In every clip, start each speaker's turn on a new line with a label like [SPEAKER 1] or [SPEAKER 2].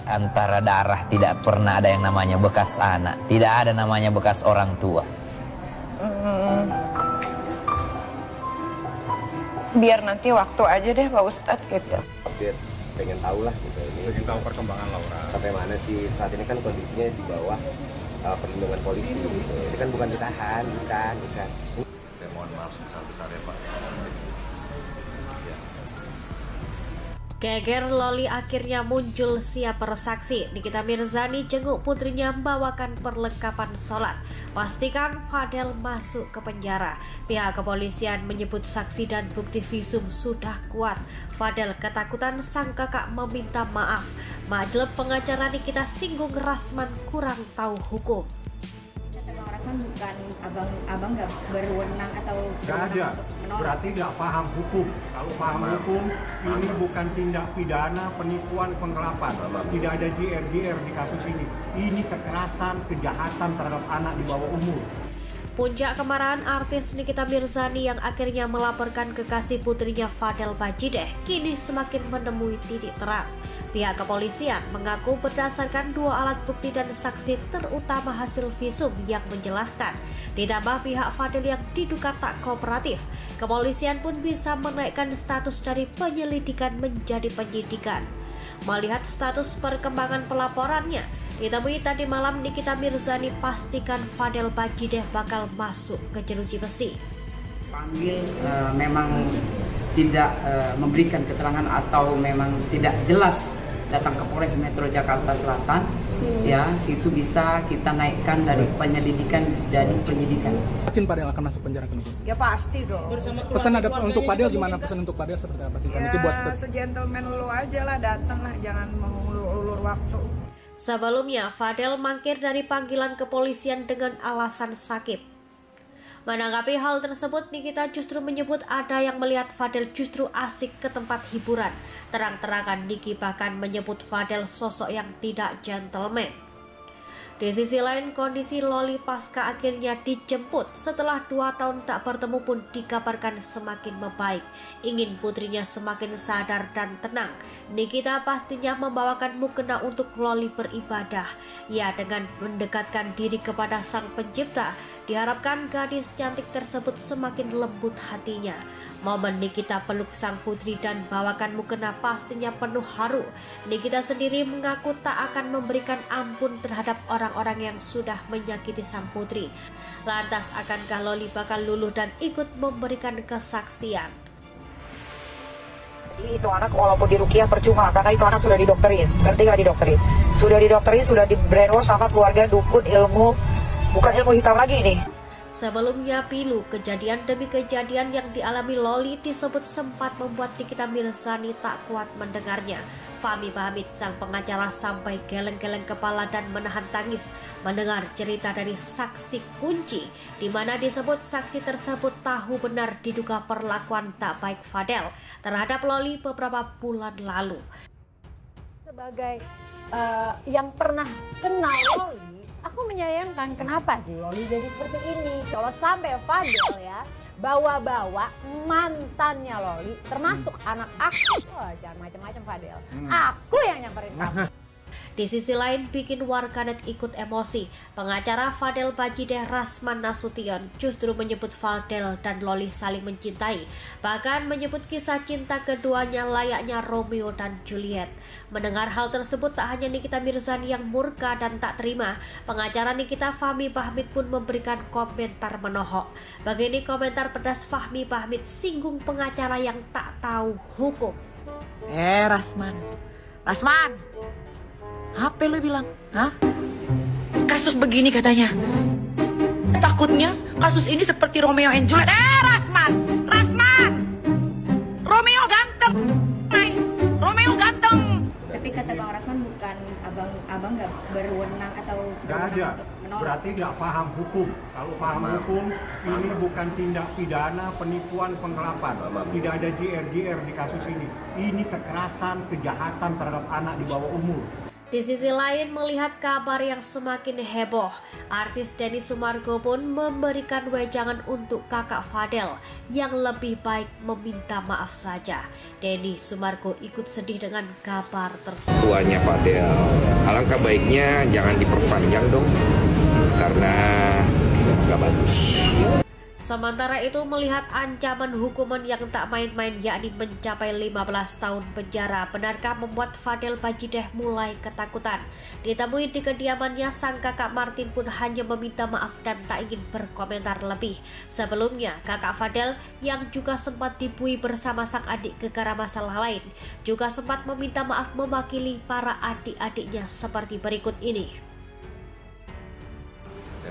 [SPEAKER 1] Antara darah tidak pernah ada yang namanya bekas anak, tidak ada namanya bekas orang tua.
[SPEAKER 2] Biar nanti waktu aja deh Pak Ustadz gitu.
[SPEAKER 3] Biar pengen tahu lah gitu.
[SPEAKER 4] Pengen tahu perkembangan Laura.
[SPEAKER 3] Sampai mana sih saat ini kan kondisinya di bawah perlindungan polisi gitu. Ini kan bukan ditahan, bukan.
[SPEAKER 4] Mohon maaf sebesar ya Pak.
[SPEAKER 5] Geger Loli akhirnya muncul siap bersaksi. Nikita Mirzani jenguk putrinya membawakan perlengkapan sholat. Pastikan Fadel masuk ke penjara. Pihak kepolisian menyebut saksi dan bukti visum sudah kuat. Fadel ketakutan sang kakak meminta maaf. Majelis pengacara Nikita singgung Rasman kurang tahu hukum.
[SPEAKER 6] Rasman bukan abang nggak berwenang atau
[SPEAKER 7] nggak ada, berarti nggak paham hukum. Kalau paham hukum, ini bukan tindak pidana penipuan penggelapan. Tidak ada JR di kasus ini. Ini kekerasan, kejahatan terhadap anak di bawah umur.
[SPEAKER 5] Puncak kemarahan artis Nikita Mirzani yang akhirnya melaporkan kekasih putrinya Fadel Bajideh kini semakin menemui titik terang. Pihak kepolisian mengaku berdasarkan dua alat bukti dan saksi terutama hasil visum yang menjelaskan. Ditambah pihak Fadel yang diduga tak kooperatif, kepolisian pun bisa menaikkan status dari penyelidikan menjadi penyidikan. Melihat status perkembangan pelaporannya, ditemui tadi malam Nikita Mirzani pastikan Fadel Bajideh bakal masuk ke jeruji besi.
[SPEAKER 8] Panggil memang tidak memberikan keterangan atau memang tidak jelas datang ke Polres Metro Jakarta Selatan, ya itu bisa kita naikkan dari penyelidikan dari penyidikan.
[SPEAKER 9] Yakin Fadel akan masuk penjara kembali?
[SPEAKER 2] Ya pasti dong.
[SPEAKER 9] Pesan ada untuk Fadel gimana? Pesan untuk Fadel seperti apa sih?
[SPEAKER 2] Ya buat segentleman lu aja lah, datang lah, jangan mengulur-ulur waktu.
[SPEAKER 5] Sebelumnya, Fadel mangkir dari panggilan kepolisian dengan alasan sakit. Menanggapi hal tersebut, Nikita justru menyebut ada yang melihat Fadel justru asik ke tempat hiburan. Terang-terangan Niki bahkan menyebut Fadel sosok yang tidak gentleman. Di sisi lain, kondisi Loli pasca akhirnya dijemput setelah 2 tahun tak bertemu pun dikabarkan semakin membaik. Ingin putrinya semakin sadar dan tenang, Nikita pastinya membawakan mukena untuk Loli beribadah. Ya, dengan mendekatkan diri kepada sang pencipta, diharapkan gadis cantik tersebut semakin lembut hatinya. Momen Nikita peluk sang putri dan bawakan mukena pastinya penuh haru. Nikita sendiri mengaku tak akan memberikan ampun terhadap orang-orang yang sudah menyakiti sang putri. Lantas akankah Loli bakal luluh dan ikut memberikan kesaksian?
[SPEAKER 10] Itu anak walaupun diruqyah percuma karena itu anak sudah didokterin. Ngerti gak didokterin? Sudah didokterin, sudah di brainwash sama keluarga dukun ilmu, bukan ilmu hitam lagi nih.
[SPEAKER 5] Sebelumnya pilu, kejadian demi kejadian yang dialami Loli disebut sempat membuat Nikita Mirzani tak kuat mendengarnya. Fahmi Bahmid sang pengacara sampai geleng-geleng kepala dan menahan tangis mendengar cerita dari saksi kunci, di mana disebut saksi tersebut tahu benar diduga perlakuan tak baik Fadel terhadap Loli beberapa bulan lalu.
[SPEAKER 11] Sebagai yang pernah kenal Loli, aku menyayangkan kenapa sih Loli jadi seperti ini. Kalau sampai Fadel ya bawa-bawa mantannya Loli, termasuk anak aku, wah jangan macam-macam Fadel. Aku yang nyamperin kamu.
[SPEAKER 5] Di sisi lain bikin warganet ikut emosi. Pengacara Fadel Bajideh Rasman Nasution justru menyebut Fadel dan Loli saling mencintai. Bahkan menyebut kisah cinta keduanya layaknya Romeo dan Juliet. Mendengar hal tersebut tak hanya Nikita Mirzani yang murka dan tak terima. Pengacara Nikita Fahmi Bahmid pun memberikan komentar menohok. Begini komentar pedas Fahmi Bahmid singgung pengacara yang tak tahu hukum.
[SPEAKER 12] Rasman, apa lu bilang? Hah? Kasus begini katanya. Takutnya kasus ini seperti Romeo and Juliet. Rasman! Romeo ganteng! Romeo ganteng!
[SPEAKER 6] Tapi kata Bang Rasman bukan abang nggak berwenang atau
[SPEAKER 7] Nggak ada, berarti nggak paham hukum. Kalau paham hukum, ini bukan tindak pidana penipuan penggelapan. Tidak ada JR di kasus ini. Ini kekerasan, kejahatan terhadap anak di bawah umur.
[SPEAKER 5] Di sisi lain, melihat kabar yang semakin heboh, artis Denny Sumargo pun memberikan wejangan untuk kakak Fadel yang lebih baik meminta maaf saja. Denny Sumargo ikut sedih dengan kabar tersebut.
[SPEAKER 3] Tuanya Fadel, alangkah baiknya jangan diperpanjang dong, karena nggak bagus.
[SPEAKER 5] Sementara itu, melihat ancaman hukuman yang tak main-main yakni mencapai 15 tahun penjara, benarkah membuat Fadel Bajideh mulai ketakutan. Ditemui di kediamannya, sang kakak Martin pun hanya meminta maaf dan tak ingin berkomentar lebih. Sebelumnya, kakak Fadel yang juga sempat dibui bersama sang adik gegara masalah lain juga sempat meminta maaf mewakili para adik-adiknya seperti berikut ini.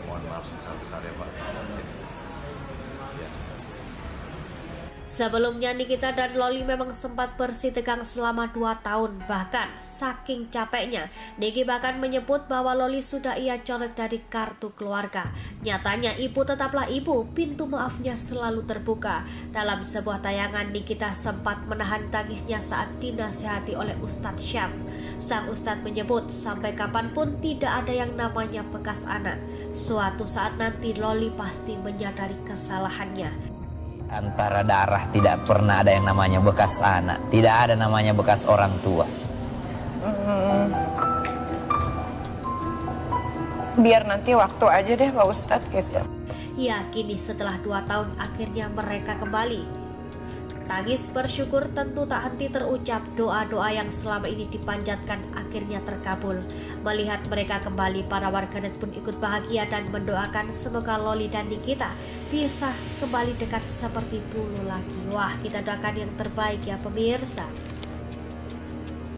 [SPEAKER 4] Mohon maaf sebesar-besar ya Pak.
[SPEAKER 5] Sebelumnya, Nikita dan Loli memang sempat bersih tegang selama 2 tahun. Bahkan saking capeknya, Niki bahkan menyebut bahwa Loli sudah ia coret dari kartu keluarga. Nyatanya ibu tetaplah ibu, pintu maafnya selalu terbuka. Dalam sebuah tayangan, Nikita sempat menahan tangisnya saat dinasihati oleh Ustadz Syam. Sang Ustadz menyebut sampai kapanpun tidak ada yang namanya bekas anak. Suatu saat nanti Loli pasti menyadari kesalahannya.
[SPEAKER 1] Antara darah tidak pernah ada yang namanya bekas anak, tidak ada namanya bekas orang tua.
[SPEAKER 13] Biar nanti waktu aja deh Pak Ustadz gitu.
[SPEAKER 5] Ya, kini setelah 2 tahun akhirnya mereka kembali. Tangis bersyukur tentu tak henti terucap, doa-doa yang selama ini dipanjatkan akhirnya terkabul. Melihat mereka kembali, para warganet pun ikut bahagia dan mendoakan semoga Loli dan Nikita bisa kembali dekat seperti dulu lagi. Wah, kita doakan yang terbaik ya pemirsa.